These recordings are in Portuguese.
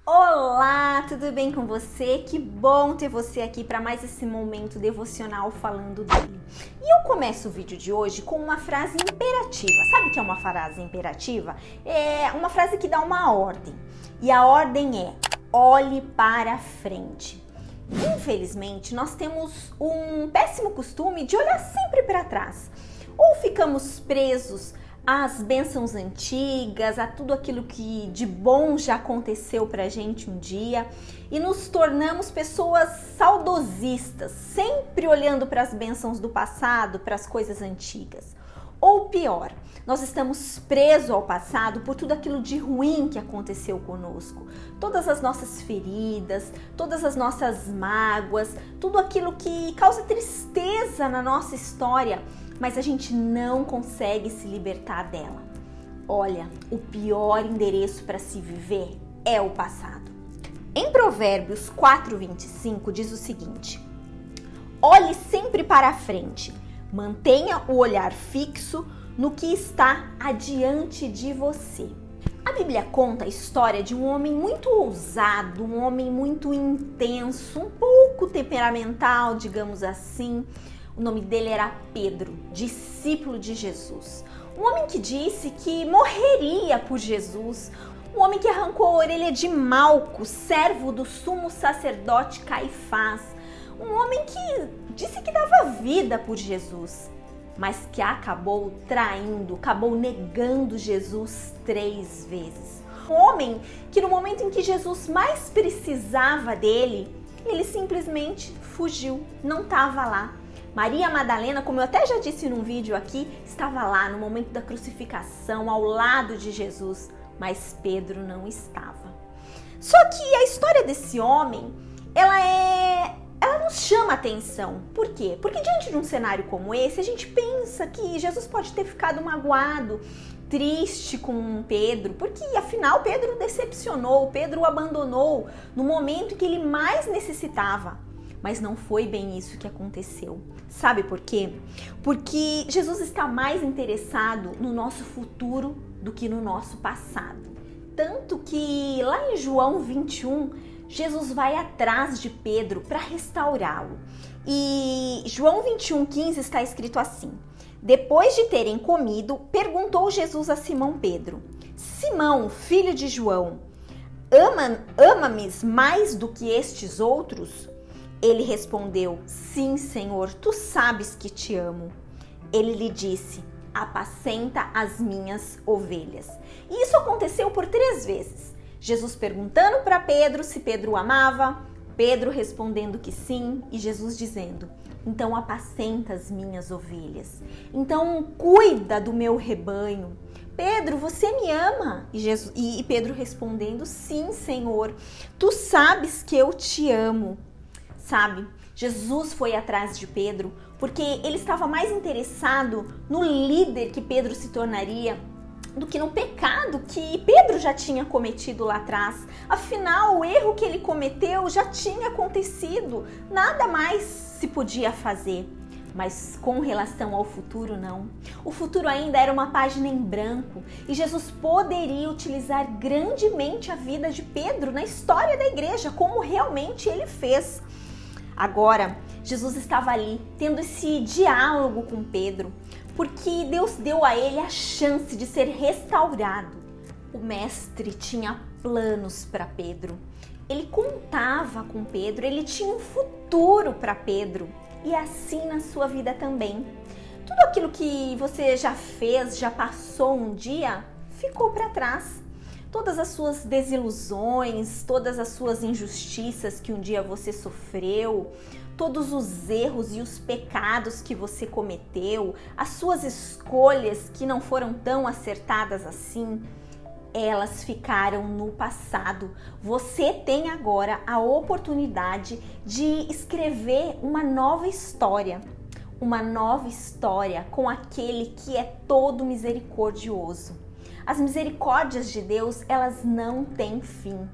Olá, tudo bem com você? Que bom ter você aqui para mais esse momento devocional falando dele. E eu começo o vídeo de hoje com uma frase imperativa. Sabe o que é uma frase imperativa? É uma frase que dá uma ordem. E a ordem é: olhe para frente. Infelizmente, nós temos um péssimo costume de olhar sempre para trás. Ou ficamos presos às bênçãos antigas, a tudo aquilo que de bom já aconteceu pra gente um dia, e nos tornamos pessoas saudosistas, sempre olhando para as bênçãos do passado, para as coisas antigas. Ou pior, nós estamos presos ao passado por tudo aquilo de ruim que aconteceu conosco. Todas as nossas feridas, todas as nossas mágoas, tudo aquilo que causa tristeza na nossa história, mas a gente não consegue se libertar dela. Olha, o pior endereço para se viver é o passado. Em Provérbios 4:25 diz o seguinte: olhe sempre para a frente, mantenha o olhar fixo no que está adiante de você. A Bíblia conta a história de um homem muito ousado, um homem muito intenso, um pouco temperamental, digamos assim. O nome dele era Pedro, discípulo de Jesus. Um homem que disse que morreria por Jesus. Um homem que arrancou a orelha de Malco, servo do sumo sacerdote Caifás. Um homem que disse que dava vida por Jesus, mas que acabou traindo, acabou negando Jesus 3 vezes. Um homem que no momento em que Jesus mais precisava dele, ele simplesmente fugiu, não estava lá. Maria Madalena, como eu até já disse num vídeo aqui, estava lá no momento da crucificação, ao lado de Jesus, mas Pedro não estava. Só que a história desse homem, ela nos chama a atenção. Por quê? Porque diante de um cenário como esse, a gente pensa que Jesus pode ter ficado magoado, triste com Pedro, porque afinal Pedro decepcionou, Pedro o abandonou no momento em que ele mais necessitava. Mas não foi bem isso que aconteceu. Sabe por quê? Porque Jesus está mais interessado no nosso futuro do que no nosso passado. Tanto que lá em João 21, Jesus vai atrás de Pedro para restaurá-lo. E João 21:15 está escrito assim: depois de terem comido, perguntou Jesus a Simão Pedro: Simão, filho de João, ama-me mais do que estes outros? Ele respondeu: sim, Senhor, tu sabes que te amo. Ele lhe disse: apacenta as minhas ovelhas. E isso aconteceu por 3 vezes. Jesus perguntando para Pedro se Pedro o amava, Pedro respondendo que sim, e Jesus dizendo: então apacenta as minhas ovelhas. Então cuida do meu rebanho. Pedro, você me ama? E Pedro respondendo: sim, Senhor, tu sabes que eu te amo. Sabe, Jesus foi atrás de Pedro porque ele estava mais interessado no líder que Pedro se tornaria do que no pecado que Pedro já tinha cometido lá atrás. Afinal, o erro que ele cometeu já tinha acontecido, nada mais se podia fazer. Mas com relação ao futuro, não. O futuro ainda era uma página em branco e Jesus poderia utilizar grandemente a vida de Pedro na história da igreja, como realmente ele fez. Agora, Jesus estava ali, tendo esse diálogo com Pedro, porque Deus deu a ele a chance de ser restaurado. O mestre tinha planos para Pedro. Ele contava com Pedro, ele tinha um futuro para Pedro. E assim na sua vida também. Tudo aquilo que você já fez, já passou um dia, ficou para trás. Todas as suas desilusões, todas as suas injustiças que um dia você sofreu, todos os erros e os pecados que você cometeu, as suas escolhas que não foram tão acertadas assim, elas ficaram no passado. Você tem agora a oportunidade de escrever uma nova história com aquele que é todo misericordioso. As misericórdias de Deus, elas não têm fim.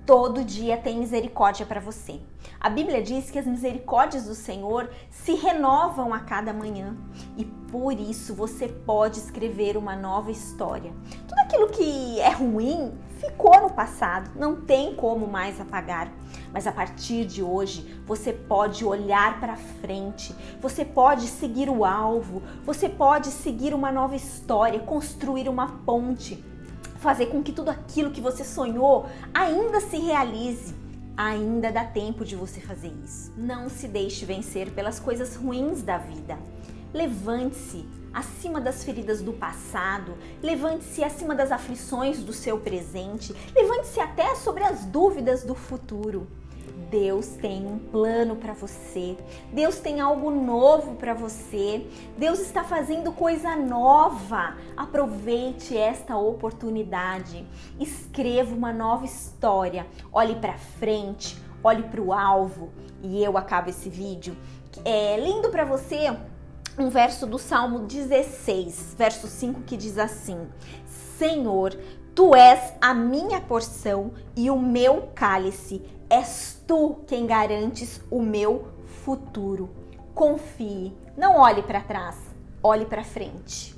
Todo dia tem misericórdia para você. A Bíblia diz que as misericórdias do Senhor se renovam a cada manhã e por isso você pode escrever uma nova história. Tudo aquilo que é ruim ficou no passado, não tem como mais apagar. Mas a partir de hoje, você pode olhar para frente, você pode seguir o alvo, você pode seguir uma nova história, construir uma ponte, fazer com que tudo aquilo que você sonhou ainda se realize. Ainda dá tempo de você fazer isso. Não se deixe vencer pelas coisas ruins da vida. Levante-se acima das feridas do passado, levante-se acima das aflições do seu presente, levante-se até sobre as dúvidas do futuro. Deus tem um plano para você, Deus tem algo novo para você, Deus está fazendo coisa nova. Aproveite esta oportunidade, escreva uma nova história, olhe para frente, olhe para o alvo. E eu acabo esse vídeo lendo para você um verso do Salmo 16, verso 5, que diz assim: Senhor, Tu és a minha porção e o meu cálice, és Tu quem garantes o meu futuro. Confie, não olhe para trás, olhe para frente.